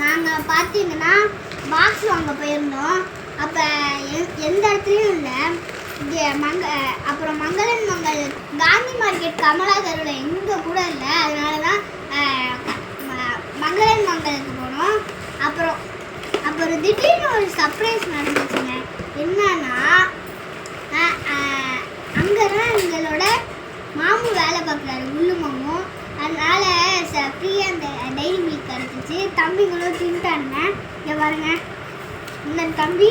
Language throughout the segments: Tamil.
நாங்கள் பார்த்தீங்கன்னா பாக்ஸ் வாங்க போயிருந்தோம். அப்போ எந்த இடத்துலையும் இல்லை. இங்கே அப்புறம் மங்களன் மங்கள் காந்தி மார்க்கெட் கமலா தெருவில் எங்கே கூட இல்லை. அதனால தான் மங்களன் மங்களுக்கு போனோம். அப்புறம் திடீர்னு ஒரு சர்ப்ரைஸ் நடந்துச்சுங்க. என்னன்னா அங்கே தான் எங்களோட மாமு வேலை பார்க்குறாரு, உள்ளு மாமு. அதனால ஃப்ரீயாக அந்த டைரி மில்க் கிடச்சிச்சு. தம்பிங்களும் தின்ட்டானுங்க. இங்கே பாருங்க, இந்த தம்பி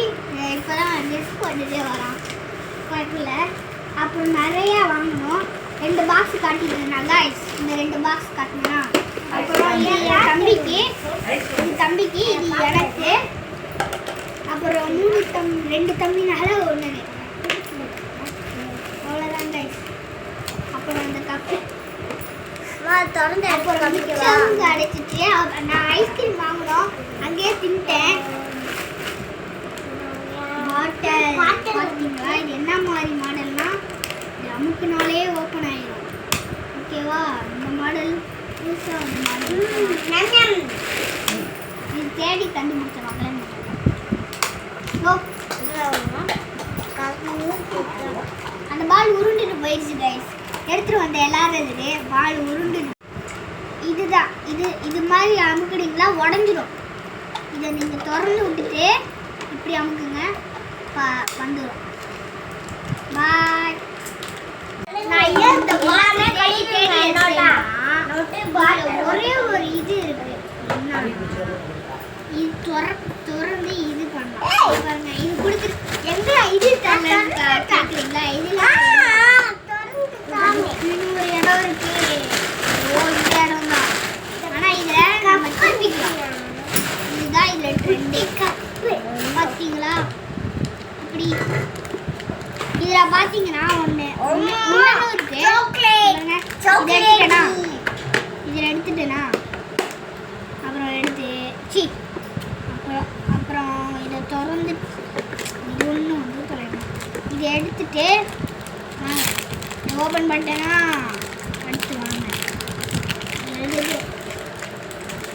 இப்போ தான் ட்ரெஸ் போட்டுட்டே வரான் குழப்பில். அப்புறம் நிறையா வாங்கணும். 2 பாக்ஸ் காட்டியிருந்தாங்க. இந்த 2 பாக்ஸ் காட்டினா அப்புறம் இது என் தம்பிக்கு இது எனக்கு. அப்புறம் 2 தம்பினால 1 அவ்வளோதான் கைஸ். அப்புறம் அந்த கப்பு திறந்து அப்புறம் அடைச்சிச்சு. நான் ஐஸ்கிரீம் வாங்கினோம், அங்கேயே தின்ட்டேன். பாட்டில் பார்த்தீங்களா? இது என்ன மாதிரி மாடல்னா அமுக்குனாலே ஓப்பன் ஆயிடும். ஓகேவா? இந்த மாடல் புதுசாக ஒரு மாடல். இது தேடி கண்டுபிடிச்சவாங்க. அந்த பால் உருண்டுட்டு போயிடுச்சு கைஸ். எடுத்துட்டு வந்த எல்லாரும் இது பால் உருண்டு. இதுதான் இது மாதிரி அமுக்குனீங்களா உடஞ்சிடும். இதை நீங்கள் திறந்து விட்டுட்டு இப்படி அமுக்குங்க, வந்துடும். பாய். நான் ஏன் இந்த பாலை கை ஒரே ஒரு இது இருக்கு. இது திறந்து இது பண்ணலாம் பாருங்க. இது கொடுத்துரு எங்க இது கேட்குறீங்களா? இதுல இன்னொரு இடம் இருக்கு. இந்த இடம் தான். ஆனால் இதில் நம்ம திரும்பிக்கலாம். இதுதான் இதில் ட்ரெண்டே. பார்த்தீங்களா? இப்படி இதில் பார்த்தீங்கன்னா ஒன்று இருக்கு. இதில் எடுத்துட்டேனா அப்புறம் அப்புறம் இதை திறந்து இது ஒன்று வந்து தொலைணும். இதை எடுத்துட்டு ஓப்பன் பண்ணிட்டேன்னா அடுத்து வாங்க.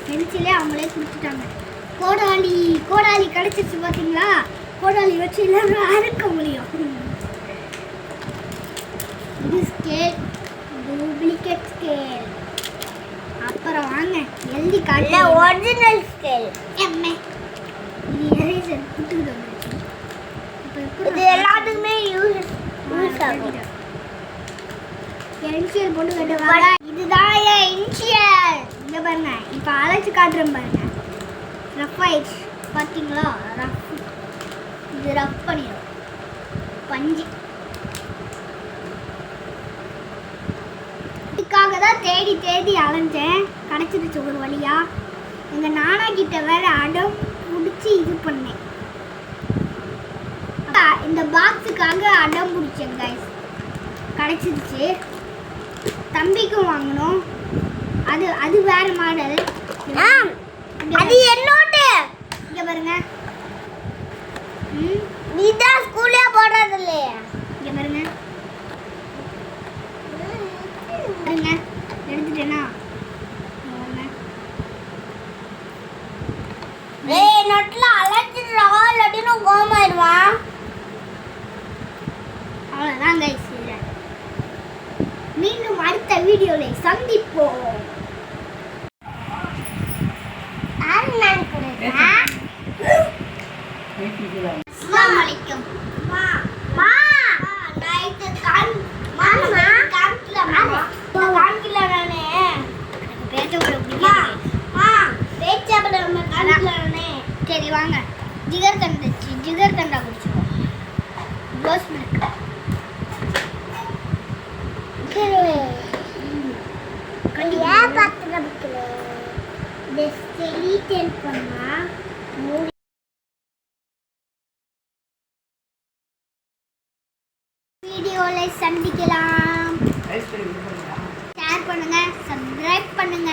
பென்சிலே அவங்களே கொடுத்துட்டாங்க. கோடாலி கிடச்சிச்சு பார்த்தீங்களா? கோடாலி வச்சு எல்லாம் அறுக்க முடியும். இது ஸ்கேல், டூப்ளிகேட் ஸ்கேல். அப்புறம் வாங்க எழுதி காட்ட ஒரிஜினல் ஸ்கேல். இது எரேசர் குட்டுக்கிட்டு வந்துருச்சு. இது எல்லாத்துக்குமே யூஸ் ஆகும். இனிஷியல் போட்டு கட்டுவாங்க. இதுதான் இனிஷியல். இங்கே பாருங்க, இப்போ அழைச்சி காட்டுறேன் பாருங்க. ரஃப் ஆயிடுச்சு பார்த்தீங்களா? இது ரஃப் பண்ணிடும். பஞ்சு இதுக்காக தான் தேடி அலைஞ்சேன். கிடச்சிருச்சு ஒரு வழியா. எங்கள் நானா கிட்ட வேற அடம் பிடிச்சி இது பண்ணேன். இந்த பாக்ஸுக்காக அடம் பிடிச்சேன் கைஸ். கிடச்சிருச்சு. தம்பிக்கும் வாங்கணும். அது வேற மாடல். அது என்னோட இங்க பாருங்க. நீ தான் ஸ்கூல்ல போறது இல்லையா? இங்க பாருங்க எடுத்துட்டேனா? ஏய் நட்ல அலச்சிரா லடினோ கோமாயிடுவா. அவ்வளவுதான் கைஸ். மீண்டும் அடுத்த வீடியோவில் சந்திப்போம். அஸ்ஸலாமு அலைக்கும். சரி வாங்க ஜிகர் தண்டா குடிச்சுக்கோ. ரோஸ் மில்க் வீடியோல சந்திக்கலாம். ஷேர் பண்ணுங்க, சப்ஸ்கிரைப் பண்ணுங்க.